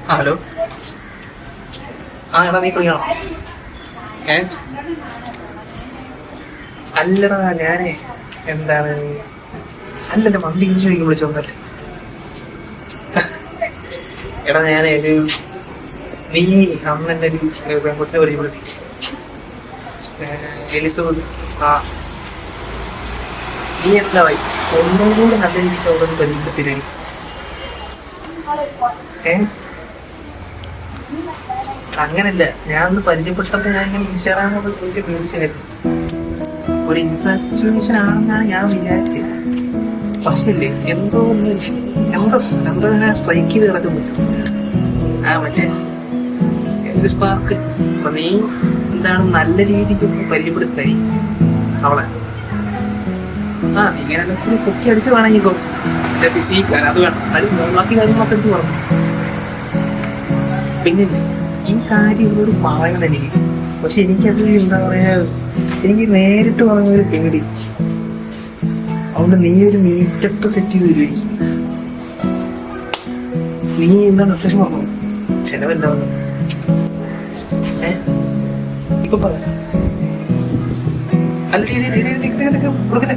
Hello. എടാ നീ free ആണോ? അല്ലടാ ഞാനേ എന്താണ് അല്ലല്ല വണ്ടി ചോദിക്കും വിളിച്ചോന്നല്ലേ. എടാ ഞാനേ നീ അന്ന് എന്നെ ഒരു പെൺകൊച്ചിനെ പരിചയപ്പെടുത്തി, എലിസബത്ത്. നീ എന്തായി ഒന്നും കൂടെ നല്ല രീതിക്ക് അവിടെ പരിചയപ്പെടുത്തില്ലേ? അങ്ങനല്ല, ഞാൻ ഒന്ന് പരിചയപ്പെട്ടപ്പോ ഞാൻ ഇങ്ങനെ ഇൻസ്റ്റാഗ്രാമൊക്കെ വിളിച്ച് പേടിച്ചായിരുന്നു. ഒരു ഇൻഫ്ലുവൻസേഷൻ ആണെന്നാണ് ഞാൻ വിചാരിച്ചത്. പക്ഷേ ഇല്ലേ എന്തോ ഞാൻ സ്ട്രൈക്ക് ചെയ്ത് കിടക്കുന്നു. മറ്റേ എന്ത് സ്പാർക്ക്. അപ്പൊ നീ എന്താണ് നല്ല രീതിക്ക് പരിചയപ്പെടുത്തായി അവളെ. ഇങ്ങനെ പൊക്കി അടിച്ച് വേണമെങ്കിൽ കുറച്ച് ഫിസിക്ക് അത് വേണം, അത് ബാക്കി കാര്യങ്ങളൊക്കെ എടുത്ത് പറഞ്ഞു. പിന്നെ ഈ കാര്യം ഇവരോട് പറയണം എനിക്ക്. പക്ഷെ എനിക്കത് എന്താ പറയാ, എനിക്ക് നേരിട്ട് പറഞ്ഞൊരു പേടി. അതുകൊണ്ട് നീ ഒരു മീറ്റപ്പ് സെറ്റ് ചെയ്ത് തരുമോ? നീ എന്താണ് അത്യാവശ്യം പറഞ്ഞു ചെലവല്ല ഇപ്പൊ പറയാം. അല്ല കൊടുക്കല്ലേ